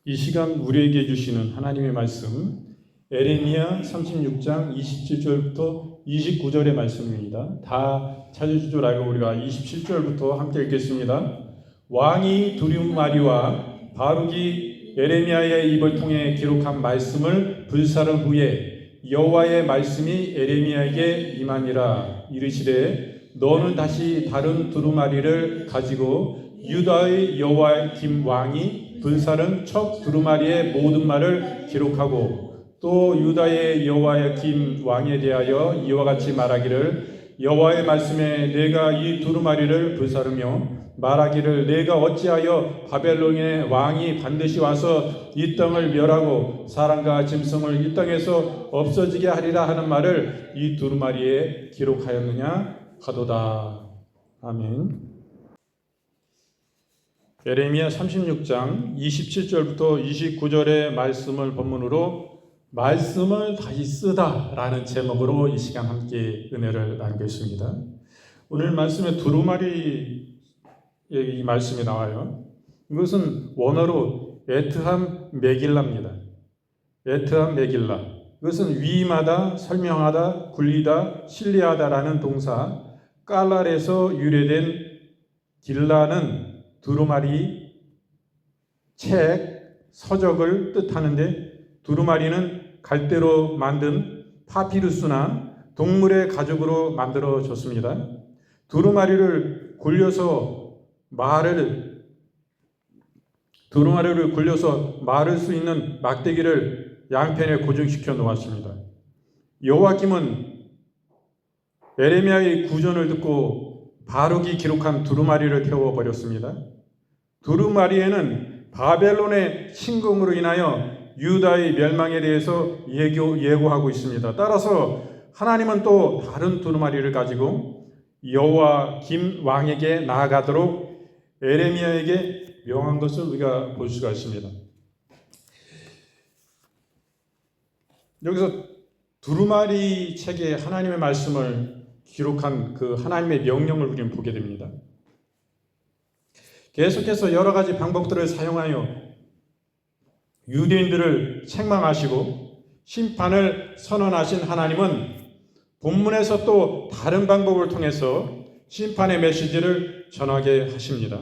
이 시간 우리에게 주시는 하나님의 말씀 에레미야 36장 27절부터 29절의 말씀입니다. 다 찾으실 줄 알고 우리가 27절부터 함께 읽겠습니다. 왕이 두류마리와 바룩이 에레미야의 입을 통해 기록한 말씀을 불사른 후에 여호와의 말씀이 에레미야에게 임하니라. 이르시되 너는 다시 다른 두루마리를 가지고 유다의 여호와김 왕이 불사른 첫 두루마리의 모든 말을 기록하고 또 유다의 여호와김 왕에 대하여 이와 같이 말하기를 여호와의 말씀에 내가 이 두루마리를 불사르며 말하기를 내가 어찌하여 바벨론의 왕이 반드시 와서 이 땅을 멸하고 사람과 짐승을 이 땅에서 없어지게 하리라 하는 말을 이 두루마리에 기록하였느냐 하도다. 아멘. 에레미야 36장 27절부터 29절의 말씀을 본문으로 말씀을 다시 쓰다 라는 제목으로 이 시간 함께 은혜를 나누겠습니다. 오늘 말씀에 두루마리 이 말씀이 나와요. 이것은 원어로 에트함 메길라입니다. 에트함 메길라. 이것은 위임하다, 설명하다, 굴리다, 신뢰하다라는 동사 깔랄에서 유래된 길라는 두루마리, 책, 서적을 뜻하는데 두루마리는 갈대로 만든 파피루스나 동물의 가죽으로 만들어졌습니다. 두루마리를 굴려서 말을 수 있는 막대기를 양편에 고정시켜 놓았습니다. 여호와김은 에레미야의 구전을 듣고 바룩이 기록한 두루마리를 태워버렸습니다. 두루마리에는 바벨론의 침공으로 인하여 유다의 멸망에 대해서 예고하고 있습니다. 따라서 하나님은 또 다른 두루마리를 가지고 여호와김 왕에게 나아가도록 에레미야에게 명한 것을 우리가 볼 수가 있습니다. 여기서 두루마리 책에 하나님의 말씀을 기록한 그 하나님의 명령을 우리는 보게 됩니다. 계속해서 여러 가지 방법들을 사용하여 유대인들을 책망하시고 심판을 선언하신 하나님은 본문에서 또 다른 방법을 통해서 심판의 메시지를 전하게 하십니다.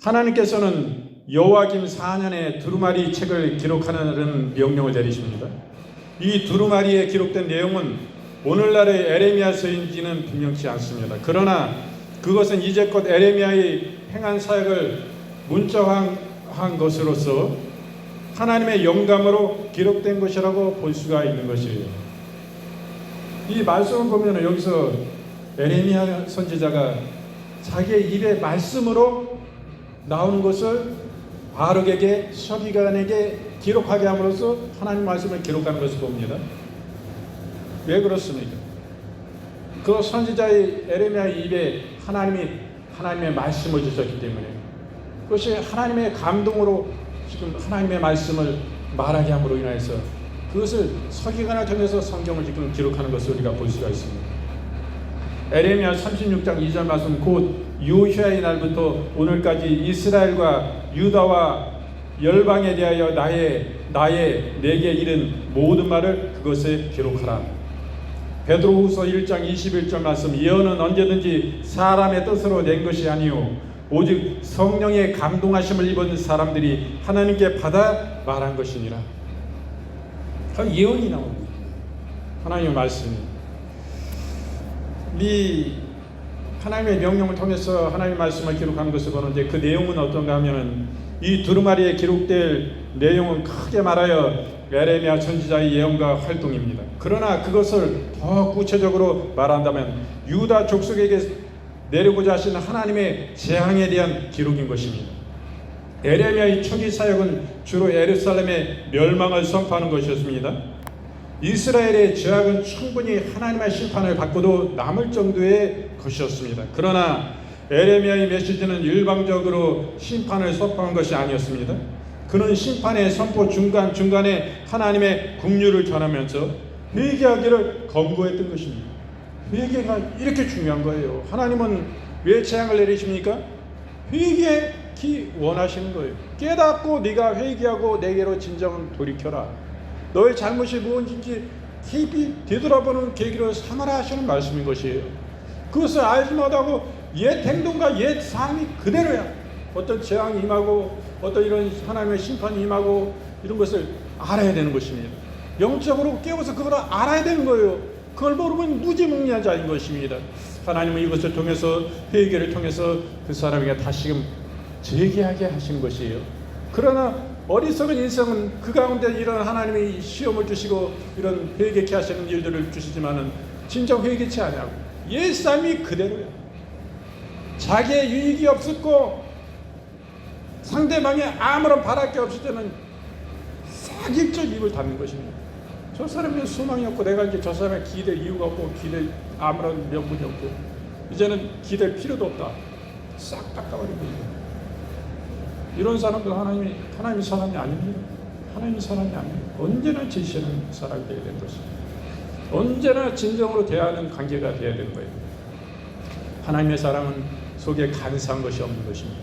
하나님께서는 여호와김 4년에 두루마리 책을 기록하는 명령을 내리십니다. 이 두루마리에 기록된 내용은 오늘날의 에레미야서인지는 분명치 않습니다. 그러나 그것은 이제껏 에레미야의 행한 사역을 문자화한 것으로서 하나님의 영감으로 기록된 것이라고 볼 수가 있는 것이에요. 이 말씀을 보면 여기서 에레미야 선지자가 자기의 입의 말씀으로 나오는 것을 바룩에게 서기관에게 기록하게 함으로써 하나님 말씀을 기록하는 것을 봅니다. 왜 그렇습니까? 그 선지자의 에레미야의 입에 하나님의 말씀을 주셨기 때문에 그것이 하나님의 감동으로 지금 하나님의 말씀을 말하게 함으로 인해서 그것을 서기관을 통해서 성경을 지금 기록하는 것을 우리가 볼 수가 있습니다. 에레미야 36장 2절 말씀 곧 요시아의 날부터 오늘까지 이스라엘과 유다와 열방에 대하여 내게 이른 모든 말을 그것에 기록하라. 베드로후서 1장 21절 말씀 예언은 언제든지 사람의 뜻으로 낸 것이 아니요 오직 성령의 감동하심을 입은 사람들이 하나님께 받아 말한 것이니라. 예언이 나옵니다. 하나님의 말씀이 이 하나님의 명령을 통해서 하나님의 말씀을 기록한 것을 보는데 그 내용은 어떤가 하면은 이 두루마리에 기록될 내용은 크게 말하여 에레미야 선지자의 예언과 활동입니다. 그러나 그것을 더 구체적으로 말한다면 유다 족속에게 내리고자 하시는 하나님의 재앙에 대한 기록인 것입니다. 에레미야의 초기 사역은 주로 예루살렘의 멸망을 선포하는 것이었습니다. 이스라엘의 죄악은 충분히 하나님의 심판을 받고도 남을 정도의 것이었습니다. 그러나 에레미야의 메시지는 일방적으로 심판을 선포한 것이 아니었습니다. 그는 심판의 선포 중간에 하나님의 긍휼을 전하면서 회개하기를 권고했던 것입니다. 회개가 이렇게 중요한 거예요. 하나님은 왜 재앙을 내리십니까? 회개 깊이 원하시는 거예요. 깨닫고 네가 회개하고 내게로 진정 돌이켜라. 너의 잘못이 무엇인지 깊이 되돌아보는 계기로 삼아라 하시는 말씀인 것이에요. 그것을 알지 못하고 옛 행동과 옛 삶이 그대로야. 어떤 재앙이 임하고 어떤 이런 하나님의 심판이 임하고 이런 것을 알아야 되는 것입니다. 영적으로 깨워서 그걸 알아야 되는 거예요. 그걸 모르면 무지몽리한 자인 것입니다. 하나님은 이것을 통해서 회개를 통해서 그 사람에게 다시금 재개하게 하시는 것이에요. 그러나 어리석은 인생은 그 가운데 이런 하나님이 시험을 주시고 이런 회개케 하시는 일들을 주시지만은 진정 회개치 아니하고 옛 삶이 그대로야. 자기의 유익이 없었고 상대방이 아무런 바랄 게 없을 때는 사기적 입을 닫는 것입니다. 저 사람이 소망이 없고 내가 이제 저 사람에 기댈 이유가 없고 기댈 아무런 명분이 없고 이제는 기댈 필요도 없다. 싹 닦아버리고 이런 사람들 하나님이 사람이 아닙니다. 하나님이 사람이 아니에요. 언제나 지시하는 사람이 되어야 되는 것입니다. 언제나 진정으로 대하는 관계가 되어야 되는 거예요. 하나님의 사람은 속에 간사한 것이 없는 것입니다.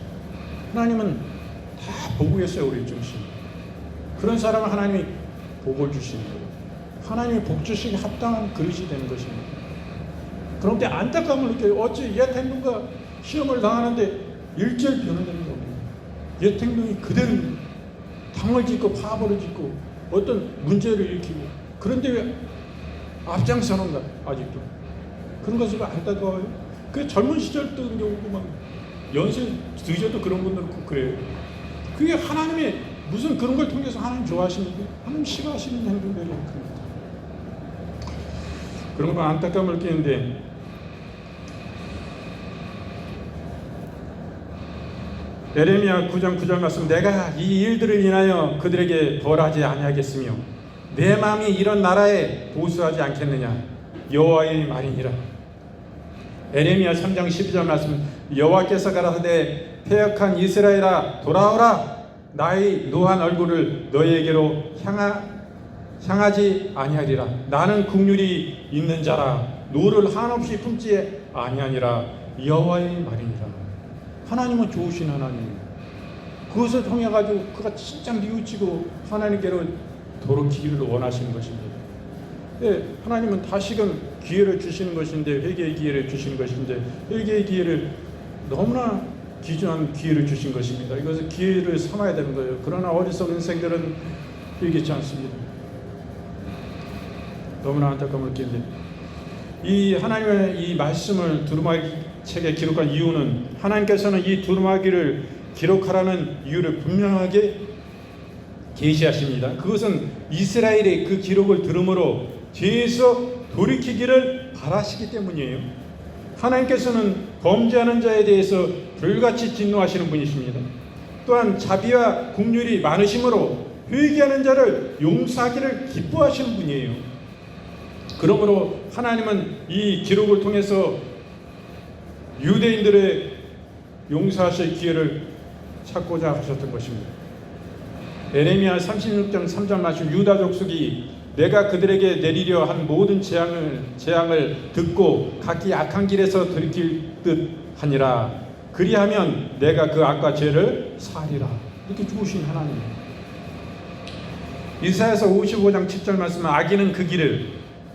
하나님은 다 보고 계세요. 우리 중심. 그런 사람은 하나님이 복을 주시는 거예요. 하나님이 복 주시기 합당한 그릇이 되는 것입니다. 그런데 안타까움을 느껴요. 어찌 옛 행동과 시험을 당하는데 일절 변화되는 겁니다. 옛 행동이 그대로 당을 짓고 파벌을 짓고 어떤 문제를 일으키고 그런데 왜 앞장서는가 아직도 그런 것을 안타까워요. 그 젊은 시절 때 경우도 막 연세 드셔도 그런 분들은 꼭 그래요. 그게 하나님의 무슨 그런 걸 통해서 하나님 좋아하시는데 하나님 싫어하시는 행동들이 그런 그런 거 안타까움을 느끼는데 에레미야 9장 9절 말씀 내가 이 일들을 인하여 그들에게 벌하지 아니하겠으며 내 마음이 이런 나라에 보수하지 않겠느냐 여호와의 말이니라. 에레미야 3장 12절 말씀 여호와께서 가라사대 패역한 이스라엘아 돌아오라 나의 노한 얼굴을 너희에게로 향하지 아니하리라. 나는 긍휼이 있는 자라 노를 한없이 품지 아니하니라 여호와의 말이니라. 하나님은 좋으신 하나님. 그것을 통해 가지고 그가 진짜 뉘우치고 하나님께로 돌이키기를 원하시는 것입니다. 네, 하나님은 다시금 기회를 주시는 것인데 회개의 기회를 주시는 것인데 회개의 기회를 너무나 귀중한 기회를 주신 것입니다. 이것을 기회를 삼아야 되는 거예요. 그러나 어리석은 인생들은 회개치 않습니다. 너무나 안타까움을 느끼는데 이 하나님의 이 말씀을 두루마기 책에 기록한 이유는 하나님께서는 이 두루마기를 기록하라는 이유를 분명하게 계시하십니다. 그것은 이스라엘의 그 기록을 들음으로 죄에서 돌이키기를 바라시기 때문이에요. 하나님께서는 범죄하는 자에 대해서 불같이 진노하시는 분이십니다. 또한 자비와 긍휼이 많으심으로 회개하는 자를 용서하기를 기뻐하시는 분이에요. 그러므로 하나님은 이 기록을 통해서 유대인들의 용서하실 기회를 찾고자 하셨던 것입니다. 에레미야 36장 3절 말씀 유다 족속이 내가 그들에게 내리려 한 모든 재앙을 듣고 각기 악한 길에서 돌이킬 듯 하니라. 그리하면 내가 그 악과 죄를 사리라. 이렇게 주신 하나님. 이사야서 55장 7절 말씀은 악인은 그 길을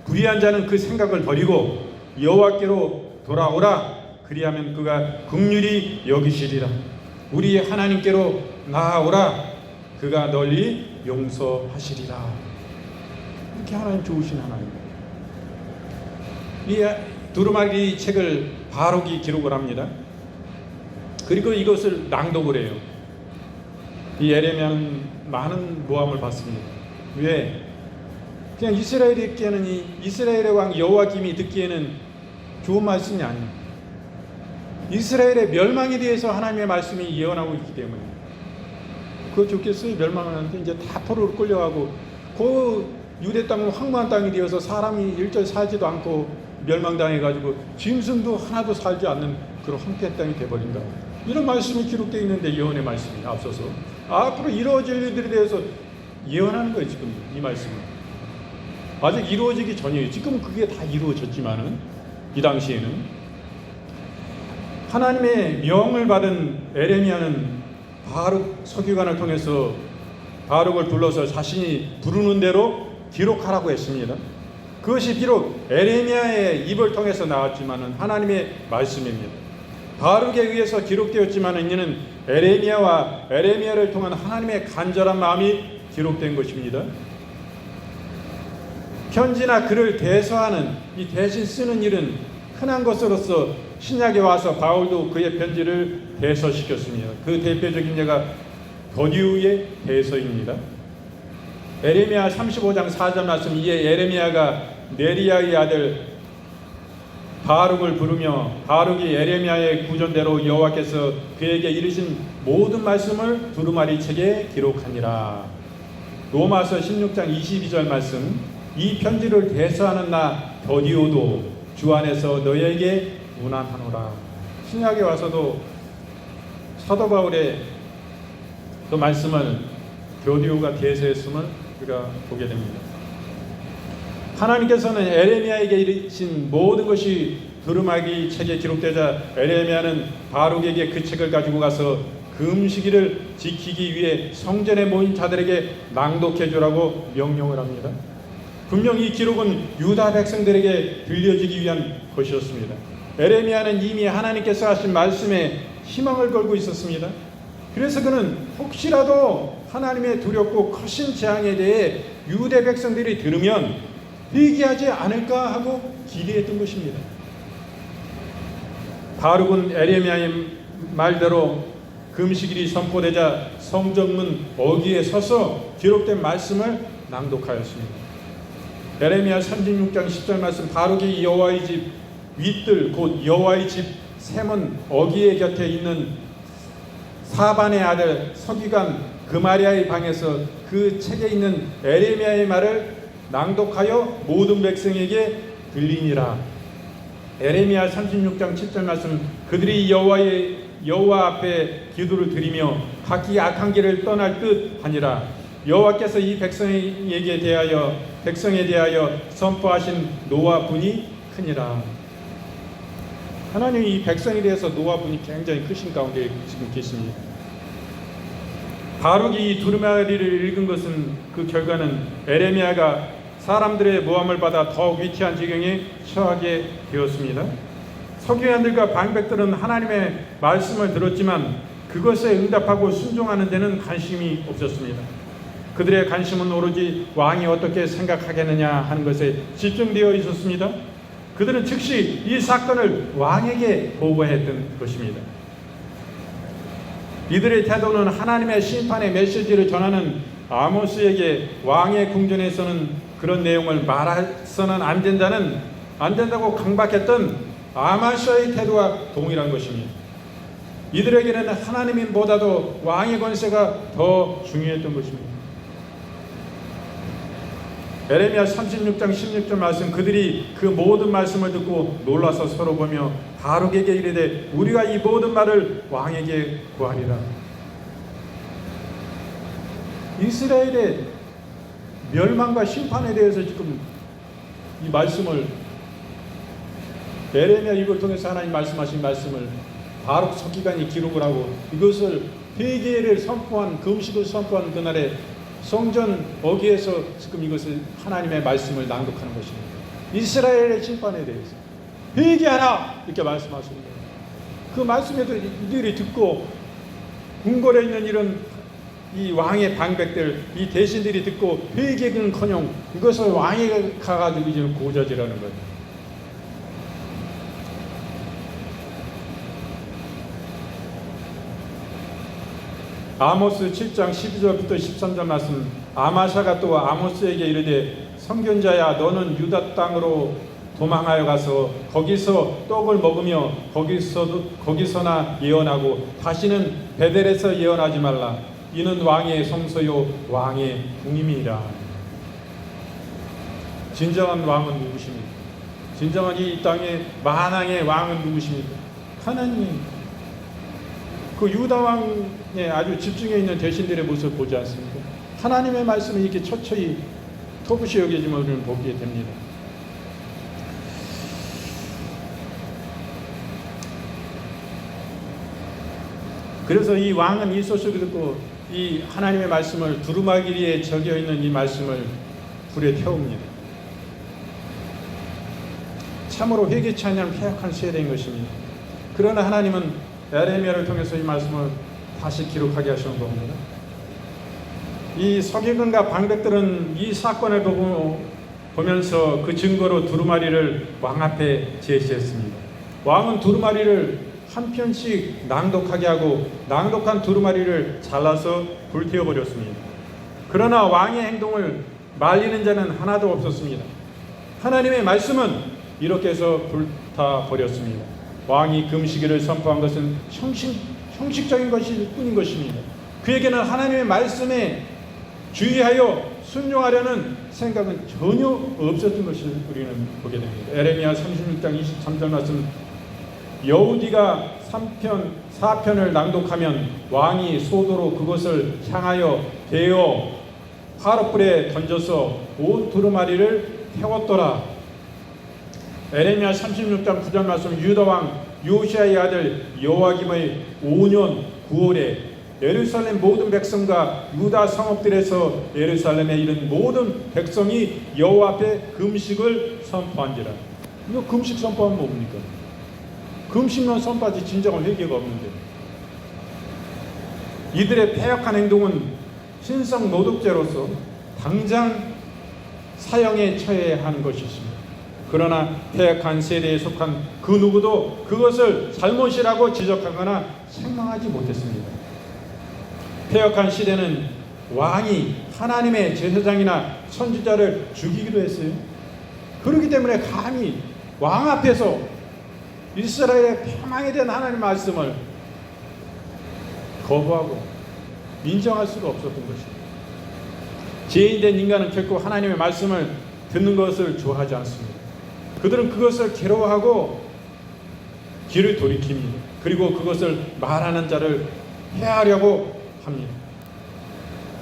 불의한 자는 그 생각을 버리고 여호와께로 돌아오라. 그리하면 그가 긍휼히 여기시리라. 우리 하나님께로 나아오라. 그가 널리 용서하시리라. 이렇게 하나님 좋으신 하나님. 이 두루마기 책을 바룩이 기록을 합니다. 그리고 이것을 낭독을 해요. 이 에레미야는 많은 모함을 받습니다. 왜? 그냥 이스라엘에게는 이 이스라엘의 왕 여호와김이 듣기에는 좋은 말씀이 아니에요. 이스라엘의 멸망에 대해서 하나님의 말씀이 예언하고 있기 때문에 그거 좋겠어요? 멸망하는데 이제 다 포로로 끌려가고 그 유대 땅은 황무한 땅이 되어서 사람이 일절 살지도 않고 멸망당해가지고 짐승도 하나도 살지 않는 그런 황폐한 땅이 돼버린다. 이런 말씀이 기록되어 있는데 예언의 말씀이 앞서서 앞으로 이루어질 일들에 대해서 예언하는 거예요. 지금 이 말씀은 아직 이루어지기 전이에요. 지금 그게 다 이루어졌지만은 이 당시에는 하나님의 명을 받은 에레미야는 바룩 서기관을 통해서 바룩을 불러서 자신이 부르는 대로 기록하라고 했습니다. 그것이 비록 에레미야의 입을 통해서 나왔지만은 하나님의 말씀입니다. 바룩에 의해서 기록되었지만은 이는 에레미야를 통한 하나님의 간절한 마음이 기록된 것입니다. 편지나 글을 대서하는 이 대신 쓰는 일은 흔한 것으로서 신약에 와서 바울도 그의 편지를 대서시켰습니다. 그 대표적인 예가 더디우의 대서입니다. 에레미야 35장 4절 말씀, 이에 에레미야가 네리야의 아들 바룩을 부르며 바룩이 에레미야의 구전대로 여호와께서 그에게 이르신 모든 말씀을 두루마리 책에 기록하니라. 로마서 16장 22절 말씀, 이 편지를 대서하는 나 더디오도 주 안에서 너에게 문안하노라. 신약에 와서도 사도 바울의 그 말씀을 더디오가 대서했음을 우리가 보게 됩니다. 하나님께서는 에레미야에게 이르신 모든 것이 두루마리 책에 기록되자 에레미야는 바룩에게 그 책을 가지고 가서 금식일을 지키기 위해 성전에 모인 자들에게 낭독해 주라고 명령을 합니다. 분명 이 기록은 유다 백성들에게 들려주기 위한 것이었습니다. 에레미야는 이미 하나님께서 하신 말씀에 희망을 걸고 있었습니다. 그래서 그는 혹시라도 하나님의 두렵고 거신 재앙에 대해 유대 백성들이 들으면 회개하지 않을까 하고 기대했던 것입니다. 바룩은 에레미야의 말대로 금식일이 선포되자 성전문 어귀에 서서 기록된 말씀을 낭독하였습니다. 에레미야 36장 10절 말씀, 바룩이 여호와의 집 윗들 곧 여호와의 집 샘은 어귀의 곁에 있는 사반의 아들 서기관 그마리아의 방에서 그 책에 있는 에레미야의 말을 낭독하여 모든 백성에게 들리니라. 에레미야 36장 7절 말씀, 그들이 여호와 앞에 기도를 드리며 각기 악한 길을 떠날 듯 하니라. 여호와께서 이 백성에 대하여 선포하신 노와 분이 크니라. 하나님이 이 백성에 대해서 노와 분이 굉장히 크신 가운데 지금 계십니다. 바룩이 이 두루마리를 읽은 것은 그 결과는 에레미야가 사람들의 모함을 받아 더욱 위태한 지경에 처하게 되었습니다. 서기관들과 방백들은 하나님의 말씀을 들었지만 그것에 응답하고 순종하는 데는 관심이 없었습니다. 그들의 관심은 오로지 왕이 어떻게 생각하겠느냐 하는 것에 집중되어 있었습니다. 그들은 즉시 이 사건을 왕에게 보고했던 것입니다. 이들의 태도는 하나님의 심판의 메시지를 전하는 아모스에게 왕의 궁전에서는 그런 내용을 말해서는 안 된다고 강박했던 아마시아의 태도와 동일한 것입니다. 이들에게는 하나님보다도 왕의 권세가 더 중요했던 것입니다. 에레미야 36장 16절 말씀, 그들이 그 모든 말씀을 듣고 놀라서 서로 보며 바룩에게 이르되 우리가 이 모든 말을 왕에게 구하리라. 이스라엘의 멸망과 심판에 대해서 지금 이 말씀을 에레미야 입을 통해서 하나님 말씀하신 말씀을 바룩 서기관이 기록을 하고 이것을 회개를 선포한, 금식을 선포한 그날에 성전 어귀에서 지금 이것을 하나님의 말씀을 낭독하는 것입니다. 이스라엘의 심판에 대해서 회개하라 이렇게 말씀하시는 거예요. 그 말씀에도 이들이 듣고 궁궐에 있는 이런 이 왕의 방백들, 이 대신들이 듣고 회개는커녕 이것을 왕에 가가지고 이제 고자질하는 거예요. 아모스 7장 12절부터 13절 말씀, 아마샤가 또 아모스에게 이르되 선견자야 너는 유다 땅으로 도망하여 가서 거기서 떡을 먹으며 거기서나 예언하고 다시는 베델에서 예언하지 말라. 이는 왕의 성소요 왕의 궁임이라. 진정한 왕은 누구십니까? 진정한 이 땅의 만왕의 왕은 누구십니까? 하나님. 그 유다 왕에 아주 집중해 있는 대신들의 모습을 보지 않습니까? 하나님의 말씀을 이렇게 처처히 터부시 여기지만 우리는 보게 됩니다. 그래서 이 왕은 이 소식을 듣고 이 하나님의 말씀을 두루마기에 적혀 있는 이 말씀을 불에 태웁니다. 참으로 회개치 않는 폐역한 세대인 것입니다. 그러나 하나님은 에레미야를 통해서 이 말씀을 다시 기록하게 하시는 겁니다. 이 서기관과 방백들은 이 사건을 보면서 그 증거로 두루마리를 왕 앞에 제시했습니다. 왕은 두루마리를 한 편씩 낭독하게 하고 낭독한 두루마리를 잘라서 불태워버렸습니다. 그러나 왕의 행동을 말리는 자는 하나도 없었습니다. 하나님의 말씀은 이렇게 해서 불타버렸습니다. 왕이 금식일을 선포한 것은 형식적인 것일 뿐인 것입니다. 그에게는 하나님의 말씀에 주의하여 순종하려는 생각은 전혀 없었던 것을 우리는 보게 됩니다. 에레미야 36장 23절 말씀, 여우디가 4편을 낭독하면 왕이 소도로 그것을 향하여 베어 화롯불에 던져서 온 두루마리를 태웠더라. 에레미야 36장 9절 말씀, 유다왕 요시야의 아들 여호와김의 5년 9월에 예루살렘 모든 백성과 유다 성읍들에서 예루살렘에 이른 모든 백성이 여호와 앞에 금식을 선포한지라. 이거 금식 선포하면 뭡니까? 금식만 선포하지 진정한 회개가 없는데, 이들의 패역한 행동은 신성 노독죄로서 당장 사형에 처해야 하는 것이십니다. 그러나 패역한 세대에 속한 그 누구도 그것을 잘못이라고 지적하거나 책망하지 못했습니다. 패역한 시대는 왕이 하나님의 제사장이나 선지자를 죽이기도 했어요. 그렇기 때문에 감히 왕 앞에서 이스라엘의 폐망에 대한 하나님의 말씀을 거부하고 인정할 수가 없었던 것입니다. 죄인된 인간은 결코 하나님의 말씀을 듣는 것을 좋아하지 않습니다. 그들은 그것을 괴로워하고 귀를 돌이킵니다. 그리고 그것을 말하는 자를 해하려고 합니다.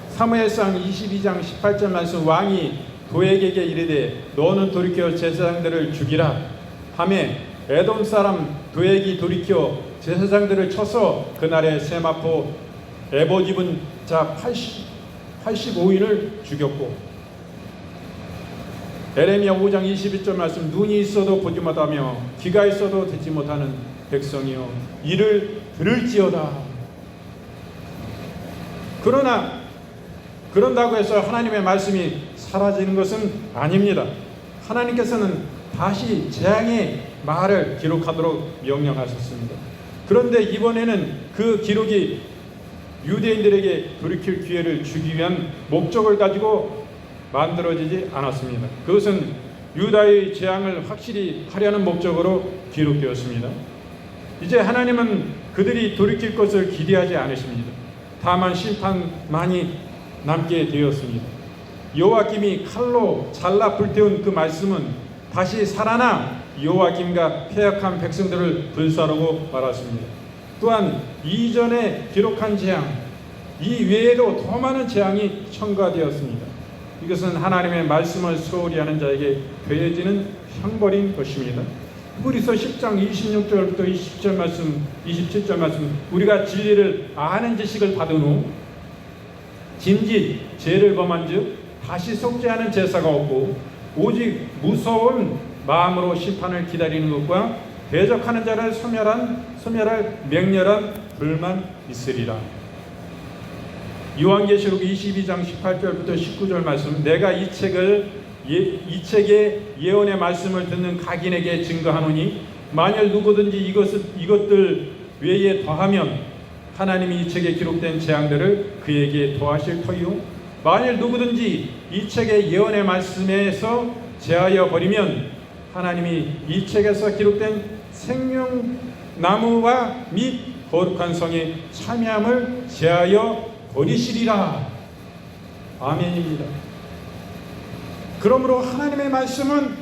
사무엘상 22장 18절 말씀, 왕이 도액에게 이르되 너는 돌이켜 제사장들을 죽이라 하매 에돔 사람 도액이 돌이켜 제사장들을 쳐서 그날에 세마포 에봇 입은 자 85인을 죽였고, 에레미야 5장 21절 말씀, 눈이 있어도 보지 못하며 귀가 있어도 듣지 못하는 백성이여 이를 들을지어다. 그러나 그런다고 해서 하나님의 말씀이 사라지는 것은 아닙니다. 하나님께서는 다시 재앙의 말을 기록하도록 명령하셨습니다. 그런데 이번에는 그 기록이 유대인들에게 돌이킬 기회를 주기 위한 목적을 가지고 만들어지지 않았습니다. 그것은 유다의 재앙을 확실히 하려는 목적으로 기록되었습니다. 이제 하나님은 그들이 돌이킬 것을 기대하지 않으십니다. 다만 심판만이 남게 되었습니다. 요아김이 칼로 잘라 불태운 그 말씀은 다시 살아나 요아김과 패역한 백성들을 불사르고 말았습니다. 또한 이전에 기록한 재앙, 이 외에도 더 많은 재앙이 첨가되었습니다. 이것은 하나님의 말씀을 소홀히 하는 자에게 더해지는 형벌인 것입니다. 히브리서 10장 26절부터 20절 말씀, 27절 말씀, 우리가 진리를 아는 지식을 받은 후 짐짓 죄를 범한 즉 다시 속죄하는 제사가 없고 오직 무서운 마음으로 심판을 기다리는 것과 대적하는 자를 소멸할 맹렬한 불만 있으리라. 요한계시록 22장 18절부터 19절 말씀, 내가 이 책의 예언의 말씀을 듣는 각인에게 증거하노니 만일 누구든지 이것들 외에 더하면 하나님이 이 책에 기록된 재앙들을 그에게 더하실 터이요, 만일 누구든지 이 책의 예언의 말씀에서 제하여 버리면 하나님이 이 책에서 기록된 생명나무와 및 거룩한 성의 참여함을 제하여 버리시리라. 아멘입니다. 그러므로 하나님의 말씀은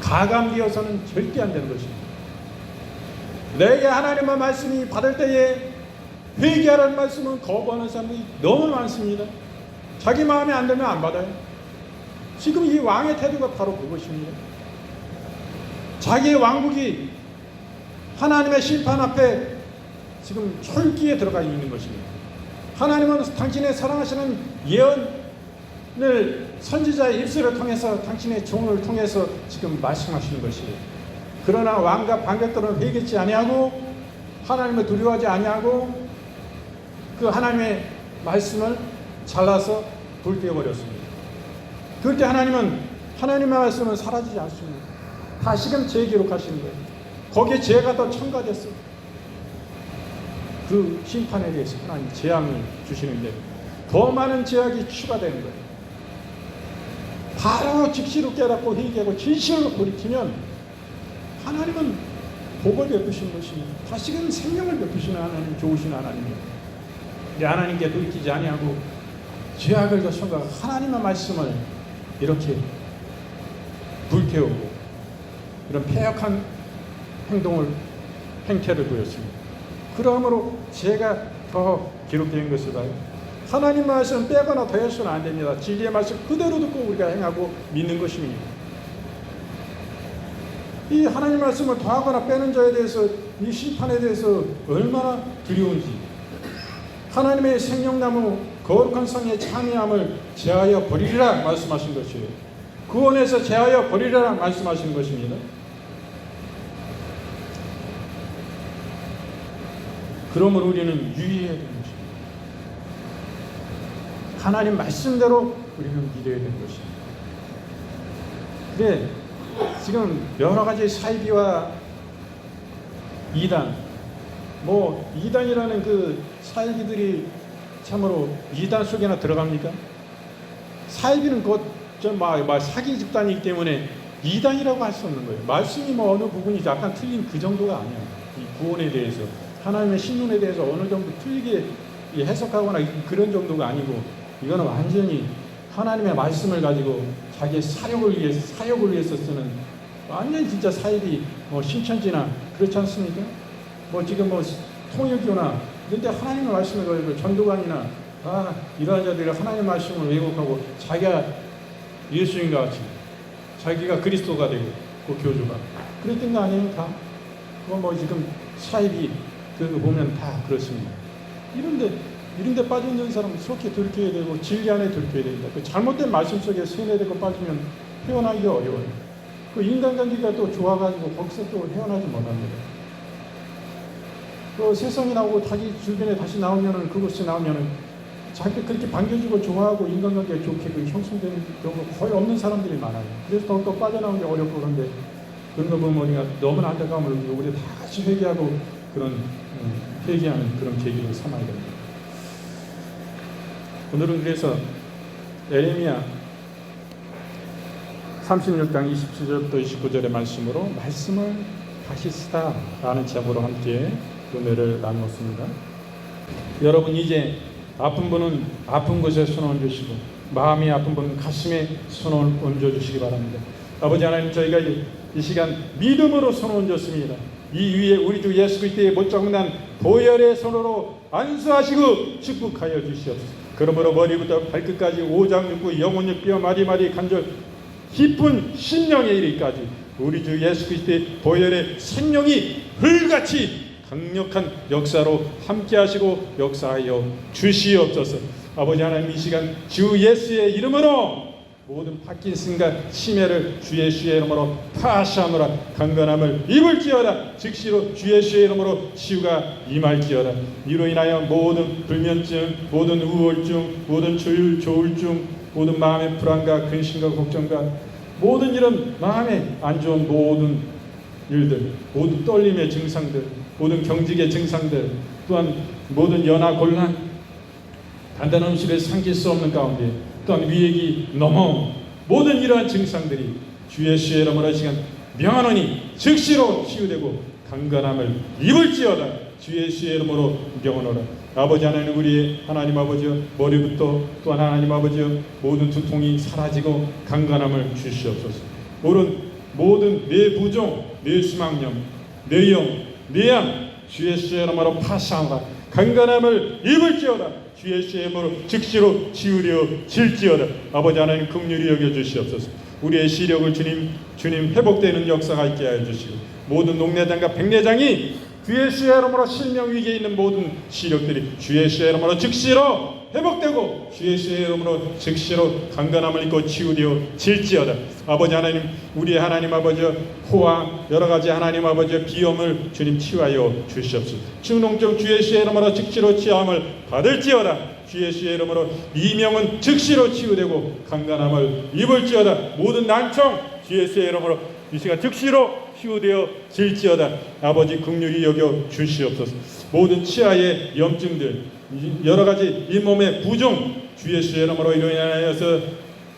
가감되어서는 절대 안 되는 것입니다. 내게 하나님의 말씀이 받을 때에 회개하라는 말씀은 거부하는 사람들이 너무 많습니다. 자기 마음에 안 들면 안 받아요. 지금 이 왕의 태도가 바로 그것입니다. 자기의 왕국이 하나님의 심판 앞에 지금 혈기에 들어가 있는 것입니다. 하나님은 당신의 사랑하시는 예언을 선지자의 입술을 통해서 당신의 종을 통해서 지금 말씀하시는 것이에요. 그러나 왕과 반객들은 회개치 아니하고 하나님을 두려워하지 아니하고 그 하나님의 말씀을 잘라서 불태워버렸습니다. 그럴 때 하나님의 말씀은 사라지지 않습니다. 다시금 재기록하시는 거예요. 거기에 죄가 더 첨가됐어요. 그 심판에 대해서 하나님 재앙을 주시는데 더 많은 죄악이 추가되는 거예요. 바로 즉시로 깨닫고 회개하고 진실로 돌이키면 하나님은 복을 베푸시는 것입니다. 다시금 생명을 베푸시는 하나님, 좋으신 하나님이에요. 하나님께 돌이키지 아니하고 죄악을 더 첨가하고 하나님의 말씀을 이렇게 불태우고 이런 패역한 행태를 보였습니다. 그러므로 죄가 더 기록된 것을 봐요. 하나님 말씀 빼거나 더해서는 안 됩니다. 진리의 말씀 그대로 듣고 우리가 행하고 믿는 것입니다. 이 하나님 말씀을 더하거나 빼는 자에 대해서 이 심판에 대해서 얼마나 두려운지, 하나님의 생명나무 거룩한 성의 참여함을 제하여 버리리라 말씀하신 것이에요. 구원에서 제하여 버리리라 말씀하시는 것입니다. 그러므로 우리는 유의해야 되는 것입니다. 하나님 말씀대로 우리는 믿어야 되는 것입니다. 근데 지금 여러 가지 사이비와 이단, 이단이라는 그 사이비들이 참으로 이단 속에나 들어갑니까? 사이비는 사기 집단이기 때문에 이단이라고 할 수 없는 거예요. 말씀이 어느 부분이 약간 틀린 그 정도가 아니에요. 이 구원에 대해서, 하나님의 신론에 대해서 어느 정도 틀리게 해석하거나 그런 정도가 아니고, 이거는 완전히 하나님의 말씀을 가지고 자기의 사역을 위해서 쓰는 완전히 진짜 사이비, 신천지나 그렇지 않습니까? 지금 통역이나 그런데 하나님의 말씀을 가지고 전도관이나 이러한 자들이 하나님의 말씀을 왜곡하고 자기가 예수님과 같이 자기가 그리스도가 되고 그 교주가 그랬던 거 아니에요? 다 그거 지금 사이비 그거 보면 다 그렇습니다. 이런데 빠져 있는 사람은 속히 돌이켜야 되고 진리 안에 돌이켜야 됩니다. 그 잘못된 말씀 속에 세뇌되고 빠지면 헤어나기가 어려워요. 그 인간관계가 또 좋아가지고 거기서 또 헤어나지 못합니다. 그 세상에 나오고 자기 주변에 다시 나오면은, 그곳에 나오면은 자기 그렇게 반겨주고 좋아하고 인간관계가 좋게 형성되는 경우가 거의 없는 사람들이 많아요. 그래서 더욱더 빠져나오는 게 어렵고, 그런데 그런 거 보면 우리가 너무나 안타까움을 느끼고 우리 다 같이 회개하고 그런 회개하는 그런 계기를 삼아야 됩니다. 오늘은 그래서 에레미야 36장 27절부터 29절의 말씀으로 말씀을 다시 쓰다라는 제목으로 함께 은혜를 나누었습니다. 여러분, 이제 아픈 분은 아픈 곳에 손을 얹으시고 마음이 아픈 분은 가슴에 손을 얹어주시기 바랍니다. 아버지 하나님, 저희가 이 시간 믿음으로 손을 얹었습니다. 이 위에 우리 주 예수 그리스도의 못자국난 보혈의 손으로 안수하시고 축복하여 주시옵소서. 그러므로 머리부터 발끝까지 오장육부 영혼육 뼈 마디마디 관절 깊은 심령에 이르기까지 우리 주 예수 그리스도의 보혈의 생명이 불같이 강력한 역사로 함께 하시고 역사하여 주시옵소서. 아버지 하나님, 이 시간 주 예수의 이름으로 모든 파킨슨과 치매를 주 예수의 이름으로 파하시하노라. 강건함을 입을지어다. 즉시로 주 예수의 이름으로 치유가 임할지어다. 이로 인하여 모든 불면증, 모든 우울증, 모든 조울증, 모든 마음의 불안과 근심과 걱정과 모든 이런 마음에 안 좋은 모든 일들, 모든 떨림의 증상들, 모든 경직의 증상들, 또한 모든 연화 곤란, 단단한 음식을 삼킬 수 없는 가운데 또한 위액이 넘어 모든 이러한 증상들이 주 예수의 이름으로 시간 명하노니 즉시로 치유되고 강건함을 입을지어다. 주 예수의 이름으로 명하노라. 아버지 하나님, 우리의 하나님 아버지여, 머리부터 또한 하나님 아버지여 모든 두통이 사라지고 강건함을 주시옵소서. 모든 내 부종, 내 수막염, 내 영, 내 양 주 예수의 이름으로 파사하라. 강건함을 입을지어다. 주 예수의 이름으로 즉시로 치유려 질지어다. 아버지 하나님, 긍휼히 여겨 주시옵소서. 우리의 시력을 주님 회복되는 역사가 있게 하여 주시고 모든 녹내장과 백내장이 주 예수의 이름으로 실명 위기에 있는 모든 시력들이 주 예수의 이름으로 즉시로 회복되고 주 예수의 이름으로 즉시로 강건함을 입고 치유되어 질지어다. 아버지 하나님, 우리의 하나님 아버지, 코와 여러가지 하나님 아버지 비염을 주님 치유하여 주시옵소서. 중농증 주 예수의 이름으로 즉시로 치유함을 받을지어다. 주 예수의 이름으로 이명은 즉시로 치유되고 강건함을 입을지어다. 모든 난청 주 예수의 이름으로 이 시간 즉시로 치유되어 질지어다. 아버지 긍휼히 여겨 주시옵소서. 모든 치아의 염증들, 여러가지 잇몸의 부종 주 예수의 이름으로 인하여서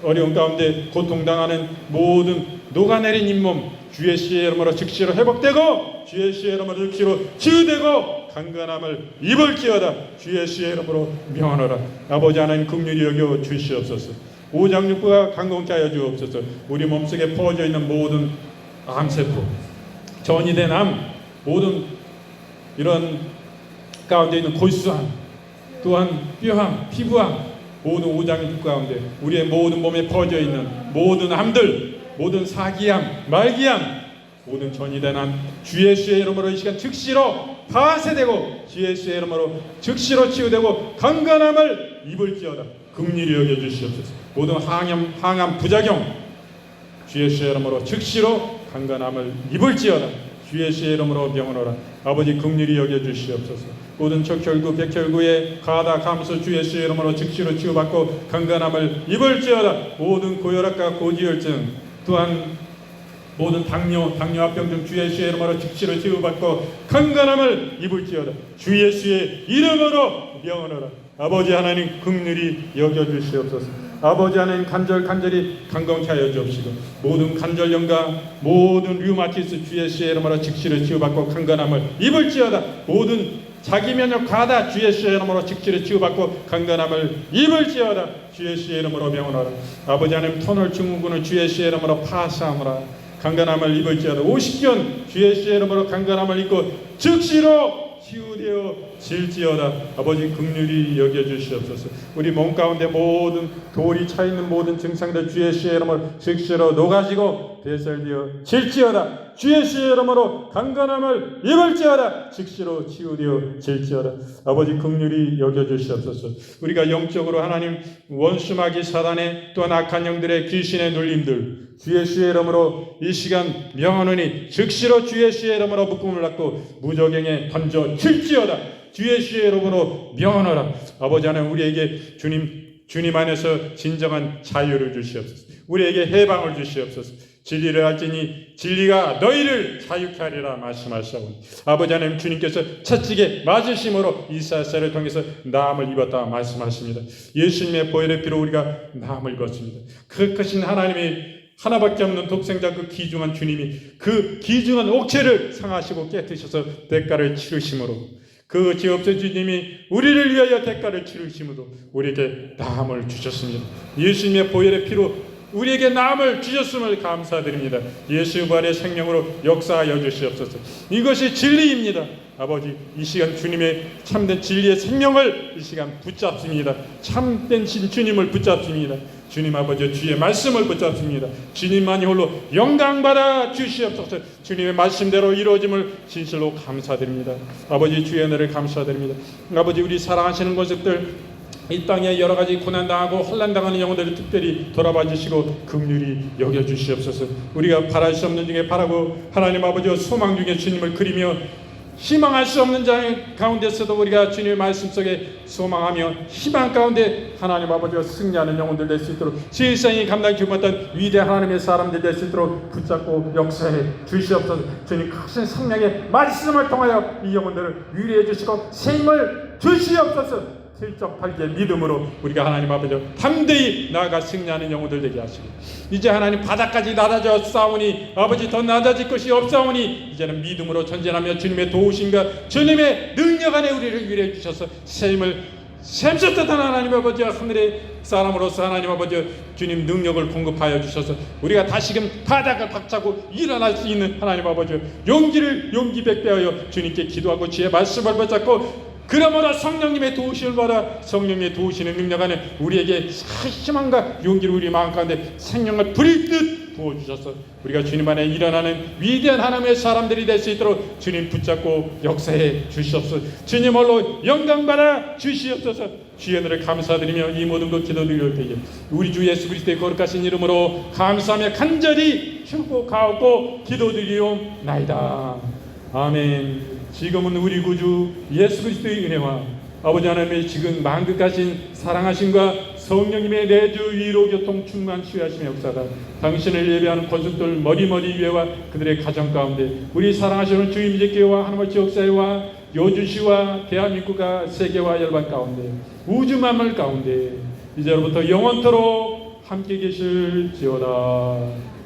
어려운 가운데 고통당하는 모든 녹아내린 잇몸 주 예수의 이름으로 즉시로 회복되고 주 예수의 이름으로 즉시로 치유되고 강건함을 입을지어다. 주 예수의 이름으로 명하노라. 아버지 하나님 긍휼히 여겨 주시옵소서. 오장육부가 강건케 하여 주옵소서. 우리 몸속에 퍼져 있는 모든 암세포, 전이된 암, 모든 이런 가운데 있는 골수암, 또한 뼈암, 피부암, 모든 오장육 가운데 우리의 모든 몸에 퍼져 있는 모든 암들, 모든 사기암, 말기암, 모든 전이된 암 주 예수의 이름으로 이 시간 즉시로 파쇄되고 주 예수의 이름으로 즉시로 치유되고 강건함을 입을지어다. 긍휼히 여겨 주시옵소서. 모든 항암 부작용 주 예수의 이름으로 즉시로 강건함을 입을지어다. 주 예수의 이름으로 명하노라. 아버지 긍휼히 여겨 주시옵소서. 모든 척혈구 백혈구의 가다 감소 주 예수의 이름으로 즉시로 치유받고 강건함을 입을지어다. 모든 고혈압과 고지혈증, 또한 모든 당뇨합병증 주 예수의 이름으로 즉시로 치유받고 강건함을 입을지어다. 주 예수의 이름으로 명하노라. 아버지 하나님 긍휼히 여겨 주시옵소서. 아버지 하나님 간절히 강건케 하여 주옵시고 모든 관절염과 모든 류마티스 주 예수의 이름으로 즉시로 치유받고 강건함을 입을지어다. 모든 자기 면역 과다 주 예수의 이름으로 즉시로 치유받고 강건함을 입을지어다. 주 예수의 이름으로 명하노라. 아버지 하나님 터널 증후군을 주 예수의 이름으로 파사하노라. 강건함을 입을지어다. 50견 주 예수의 이름으로 강건함을 입고 즉시로 치유되어 질지어다. 아버지 긍휼히 여겨 주시옵소서. 우리 몸 가운데 모든 돌이 차 있는 모든 증상들 주 예수의 이름으로 즉시로 녹아지고 배설되어 질지어다. 주 예수의 이름으로 강건함을 입을지어다. 즉시로 치유되어 질지어다. 아버지 긍휼히 여겨 주시옵소서. 우리가 영적으로 하나님 원수마귀 사단의 또한 악한 영들의 귀신의 눌림들 주 예수의 이름으로 이 시간 명하노니 즉시로 주 예수의 이름으로 묶음을 놨고 무적행에 던져 질지어다. 주 예수의 이름으로 명하노라. 아버지 하나님 우리에게 주님 안에서 진정한 자유를 주시옵소서. 우리에게 해방을 주시옵소서. 진리를 알지니 진리가 너희를 자유케 하리라 말씀하시오니 아버지 하나님 주님께서 채찍에 맞으심으로 이사야를 통해서 나음을 입었다 말씀하십니다. 예수님의 보혈의 피로 우리가 나음을 입었습니다. 그 크신 하나님이 하나밖에 없는 독생자 그 귀중한 주님이 그 귀중한 옥체를 상하시고 깨뜨셔서 대가를 치르심으로 그 죄 없으신 주님이 우리를 위하여 대가를 치르심으로 우리에게 나음을 주셨습니다. 예수님의 보혈의 피로 우리에게 나음을 주셨음을 감사드립니다. 예수 부활의 생명으로 역사하여 주시옵소서. 이것이 진리입니다. 아버지 이 시간 주님의 참된 진리의 생명을 이 시간 붙잡습니다. 참된 주님을 붙잡습니다. 주님 아버지 주의 말씀을 붙잡습니다. 주님만이 홀로 영광받아 주시옵소서. 주님의 말씀대로 이루어짐을 진실로 감사드립니다. 아버지 주의 은혜를 감사드립니다. 아버지 우리 사랑하시는 것들 이 땅에 여러 가지 고난당하고 혼란당하는 영혼들을 특별히 돌아봐 주시고 긍휼히 여겨 주시옵소서. 우리가 바랄 수 없는 중에 바라고 하나님 아버지와 소망 중에 주님을 그리며 희망할 수 없는 자 가운데서도 우리가 주님의 말씀 속에 소망하며 희망 가운데 하나님 아버지와 승리하는 영혼들 될 수 있도록 세상이 감당하지 못한 위대한 하나님의 사람들 될 수 있도록 붙잡고 역사해 주시옵소서. 주님 크신 성령의 말씀을 통하여 이 영혼들을 위로해 주시고 새 힘을 주시옵소서. 실적팔게 믿음으로 우리가 하나님 앞에 담대히 나아가 승리하는 영혼들 되게 하시고 이제 하나님 바닥까지 낮아져 싸우니 아버지 더 낮아질 것이 없사오니 이제는 믿음으로 전진하며 주님의 도우심과 주님의 능력 안에 우리를 위로해 주셔서 새 힘을 샘솟던 하나님 아버지 하늘의 사람으로서 하나님 아버지 주님 능력을 공급하여 주셔서 우리가 다시금 바닥을 박차고 일어날 수 있는 하나님 아버지 용기 백배하여 주님께 기도하고 주의 말씀을 붙잡고 그러므로 성령님의 도우심을 받아 성령님의 도우시는 능력 안에 우리에게 희망과 용기를 우리 마음 가운데 생명을 부리듯 부어주셔서 우리가 주님 안에 일어나는 위대한 하나님의 사람들이 될 수 있도록 주님 붙잡고 역사해 주시옵소서. 주님 홀로 영광 받아 주시옵소서. 주의 은혜를 감사드리며 이 모든 것 기도드릴 때에 우리 주 예수 그리스도의 거룩하신 이름으로 감사하며 간절히 축복하고 기도드리옵나이다. 아멘. 지금은 우리 구주 예수 그리스도의 은혜와 아버지 하나님의 지금 만극하신 사랑하심과 성령님의 내주 위로 교통 충만 수여하심의 역사가 당신을 예배하는 권속들 머리머리 위에와 그들의 가정 가운데 우리 사랑하시는 주임 제교와 하나님의 지역사회와 요주시와 대한민국과 세계와 열방 가운데 우주 만물 가운데 이제로부터 영원토록 함께 계실지어다.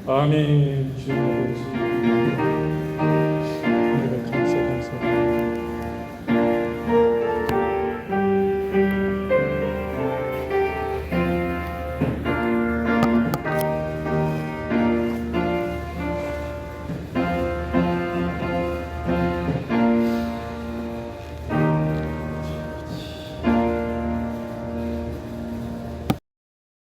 아멘. 주님 아버지